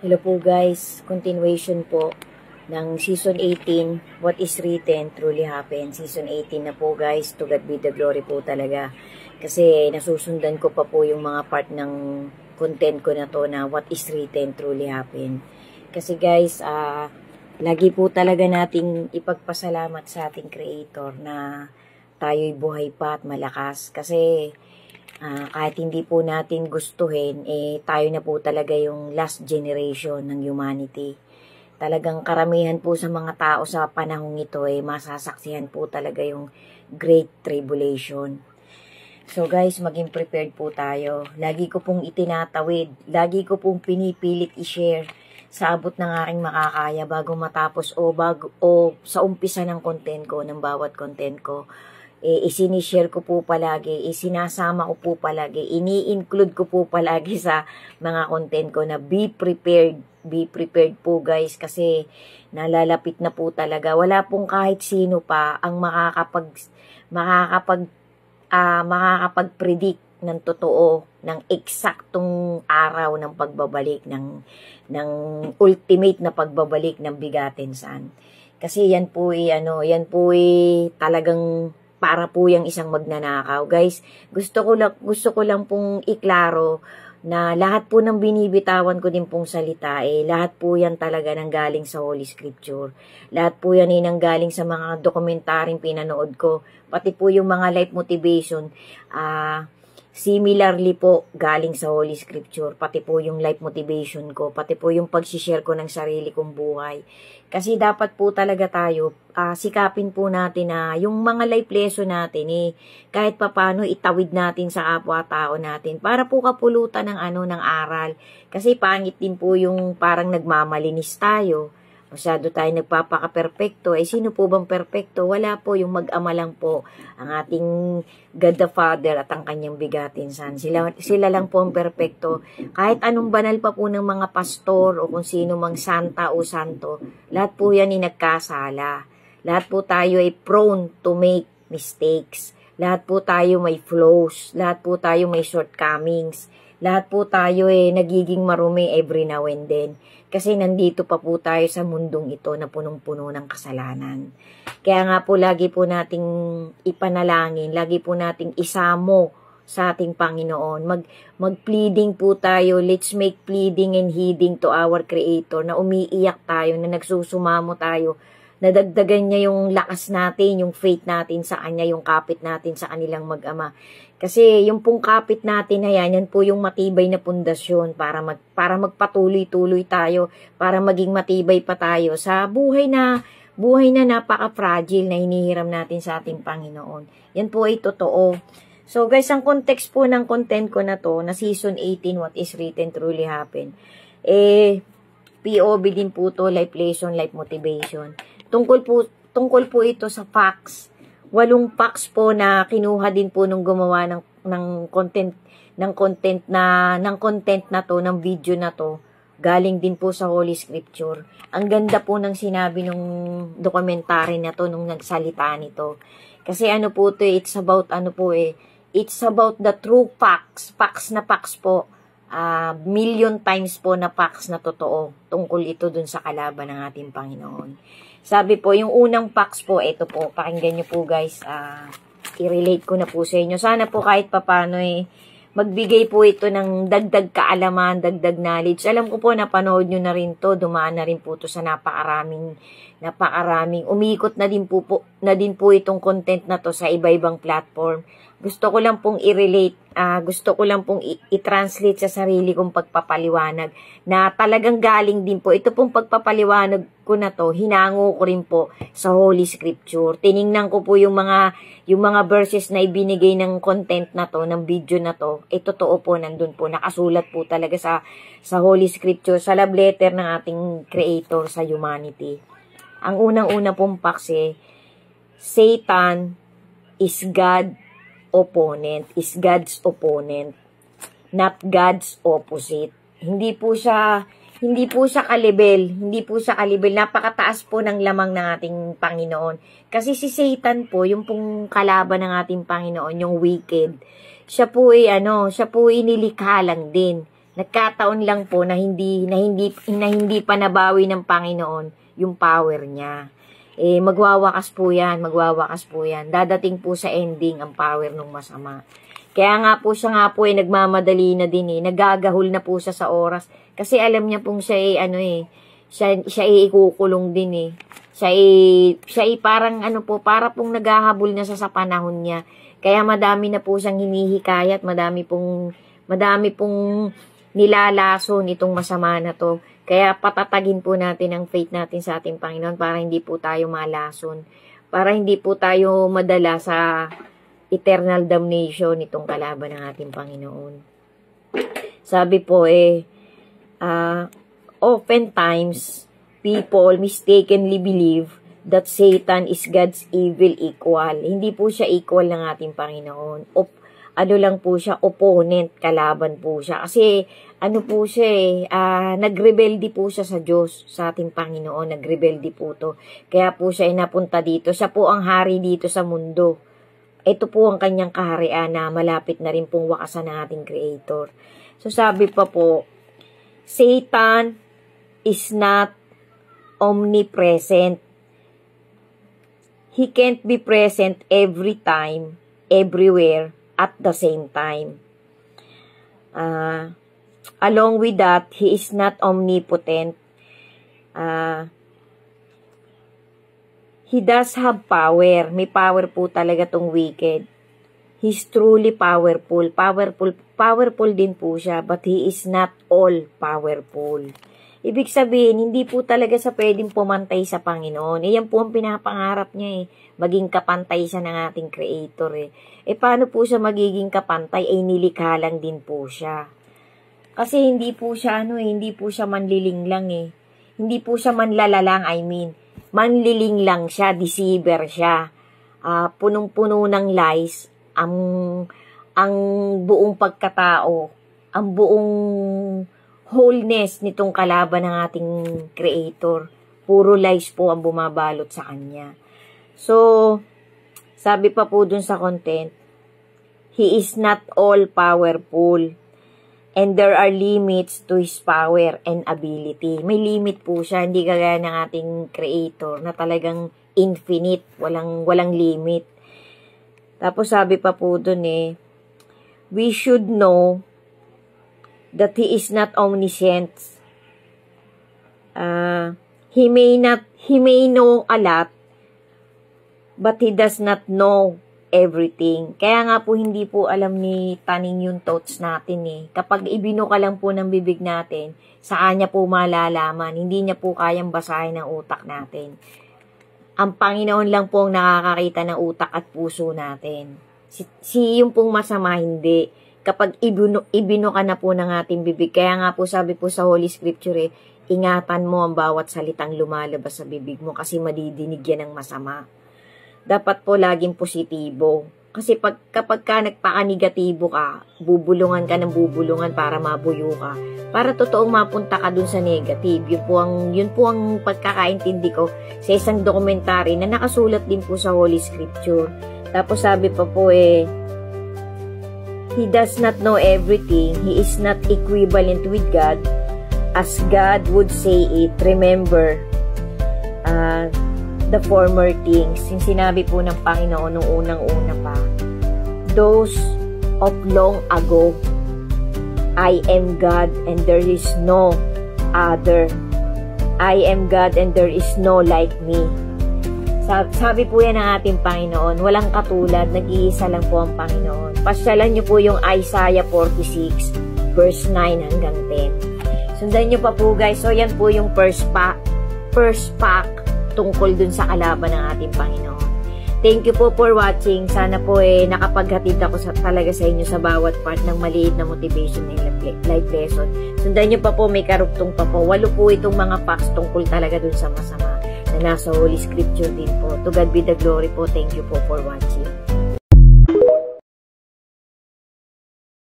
Hello po guys, continuation po ng Season 18, What is Written Truly Happen. Season 18 na po guys, to God be the glory po talaga. Kasi nasusundan ko pa po yung mga part ng content ko na to na What is Written Truly Happen. Kasi guys, lagi po talaga nating ipagpasalamat sa ating Creator na tayo'y buhay pa at malakas. Kasi kahit hindi po natin gustuhin, tayo na po talaga yung last generation ng humanity. Talagang karamihan po sa mga tao sa panahong ito, masasaksihan po talaga yung Great Tribulation. So guys, maging prepared po tayo. Lagi ko pong itinatawid, lagi ko pong pinipilit i-share sa abot ng aking makakaya bago matapos o sa umpisa ng content ko, ng bawat content ko. Isinishare ko po palagi, isinasama ko po palagi, ini-include ko po palagi sa mga content ko na be prepared po guys, kasi nalalapit na po talaga. Wala pong kahit sino pa ang makakapag-predict ng totoo, ng eksaktong araw ng pagbabalik, ng ultimate na pagbabalik ng Bigatin San. Kasi yan po talagang para po yung isang magnanakaw. Guys, gusto ko lang pong iklaro na lahat po ng binibitawan ko din pong salita, lahat po yan talaga nanggaling sa Holy Scripture. Lahat po yan nanggaling sa mga dokumentaryong pinanood ko. Pati po yung mga life motivation, similarly po galing sa Holy Scripture. Pati po yung life motivation ko, pati po yung pag-share ko ng sarili kong buhay. Kasi dapat po talaga tayo, sikapin po natin na yung mga life lesson natin, kahit papano itawid natin sa kapwa-tao natin para po kapulutan ng aral. Kasi pangit din po yung parang nagmamalinis tayo. Masyado tayo nagpapaka-perfecto. Sino po bang perfecto? Wala po, yung mag-ama lang po. Ang ating God the Father at ang kanyang Bigatin San. Sila lang po ang perfecto. Kahit anong banal pa po ng mga pastor o kung sino mang santa o santo, lahat po yan nagkasala. Lahat po tayo ay prone to make mistakes. Lahat po tayo may flaws. Lahat po tayo may shortcomings. Lahat po tayo nagiging marumi every now and then. Kasi nandito pa po tayo sa mundong ito na punong-puno ng kasalanan. Kaya nga po lagi po nating ipanalangin, lagi po nating isamo sa ating Panginoon. Mag-pleading po tayo, let's make pleading and heeding to our Creator, na umiiyak tayo, na nagsusumamo tayo, nadagdagan niya yung lakas natin, yung faith natin sa Kanya, yung kapit natin sa kanilang mag-ama. Kasi yung pong kapit natin na yan po yung matibay na pundasyon para magpatuloy-tuloy tayo, para maging matibay pa tayo sa buhay na napaka-fragile na hinihiram natin sa ating Panginoon. Yan po ay totoo. So guys, ang context po ng content ko na to, na Season 18, What is Written Truly Happen, POV din po to, life lesson, life motivation. Tungkol po ito sa facts. 8 facts po na kinuha din po nung gumawa ng content na to, ng video na to, galing din po sa Holy Scripture. Ang ganda po ng sinabi nung documentary na to, nung nagsalita nito. Kasi po to, it's about the true facts. Facts na facts po. Million times po na facts na totoo. Tungkol ito dun sa kalaban ng ating Panginoon. Sabi po, yung unang facts po, ito po, pakinggan nyo po guys, i-relate ko na po sa inyo. Sana po kahit papano magbigay po ito ng dagdag kaalaman, dagdag knowledge. Alam ko po, napanood nyo na rin to, dumaan na rin po to sa napakaraming, umikot na din po itong content na to sa iba-ibang platform. Gusto ko lang pong i-relate, gusto ko lang pong i-translate sa sarili kong pagpapaliwanag na talagang galing din po. Ito pong pagpapaliwanag ko na to, hinango ko rin po sa Holy Scripture. Tiningnan ko po yung mga verses na ibinigay ng content na to, ng video na to. Totoo po, nandun po, nakasulat po talaga sa Holy Scripture, sa love letter ng ating Creator sa humanity. Ang unang-una pong facts, Satan is God's opponent, not God's opposite. Hindi po siya kalibel. Napakataas po ng lamang ng ating Panginoon. Kasi si Satan po, yung pong kalaban ng ating Panginoon, yung wicked, siya po ay nilikha lang din. Nagkataon lang po na hindi pa nabawi ng Panginoon yung power niya. Magwawakas po yan. Dadating po sa ending ang power ng masama. Kaya nga po siya nagmamadali na din nagagahol na po siya sa oras. Kasi alam niya pong siya siya ikukulong din Siya parang para pong naghahabol na sa panahon niya. Kaya madami na po siyang hinihikayat, madami pong nilalason itong masama na to. Kaya patatagin po natin ang faith natin sa ating Panginoon para hindi po tayo malason. Para hindi po tayo madala sa eternal damnation itong kalaban ng ating Panginoon. Sabi po oftentimes people mistakenly believe that Satan is God's evil equal. Hindi po siya equal ng ating Panginoon. Lang po siya, opponent, kalaban po siya. Kasi, po siya nagrebelde po siya sa Diyos, sa ating Panginoon, nagrebelde po to. Kaya po siya napunta dito. Siya po ang hari dito sa mundo. Ito po ang kanyang kaharian na malapit na rin pong wakasan ng ating Creator. So, sabi pa po, Satan is not omnipresent. He can't be present every time, everywhere, at the same time. Along with that, he is not omnipotent. He does have power. May power po talaga tong wicked. He's truly powerful. Powerful din po siya, but he is not all powerful. Ibig sabihin, hindi po talaga sa pwedeng pumantay sa Panginoon. Yan po ang pinapangarap niya maging kapantay siya ng ating Creator paano po siya magiging kapantay? Nilikha lang din po siya. Kasi hindi po siya hindi po siya manliling lang Hindi po siya manlalalang, manliling lang siya, deceiver siya. Punong-puno ng lies ang buong pagkatao, ang buong wholeness nitong kalaban ng ating Creator. Puro lies po ang bumabalot sa kanya. So, sabi pa po dun sa content, he is not all powerful and there are limits to his power and ability. May limit po siya, hindi kagaya ng ating Creator na talagang infinite, walang limit. Tapos sabi pa po dun we should know that he is not omniscient. He may know a lot, but he does not know everything. Kaya nga po hindi po alam ni Taning yung thoughts natin Kapag ibinuka lang po ng bibig natin, saan niya po malalaman? Hindi niya po kayang basahin ang utak natin. Ang Panginoon lang po ang nakakakita ng utak at puso natin. Yung pong masama, hindi. Kapag ibinuka na po ng ating bibig. Kaya nga po sabi po sa Holy Scripture ingatan mo ang bawat salitang lumalabas sa bibig mo kasi madidinig yan ng masama. Dapat po laging positibo. Kasi kapag ka nagpaka-negatibo ka, bubulungan ka ng bubulungan para mabuyo ka. Para totoong mapunta ka dun sa negative. Yun po ang pagkakaintindi ko sa isang dokumentary na nakasulat din po sa Holy Scripture. Tapos sabi pa po he does not know everything. He is not equivalent with God. As God would say it, remember the former things. Yung sinabi po ng Panginoon nung unang-una pa. Those of long ago, I am God and there is no other. I am God and there is no like me. Sabi po yan ng ating Panginoon, walang katulad, nag-iisa lang po ang Panginoon. Pasyalan niyo po yung Isaiah 46, verse 9 hanggang 10. Sundan nyo pa po guys. So yan po yung first pack tungkol dun sa kalaban ng ating Panginoon. Thank you po for watching. Sana po nakapaghatid ako talaga sa inyo sa bawat part ng maliit na motivation ng life lesson. Sundan nyo pa po, may karugtong pa po. 8 po itong mga facts tungkol talaga dun sa masama na nasa Holy Scripture din po. To God be the glory po. Thank you po for watching.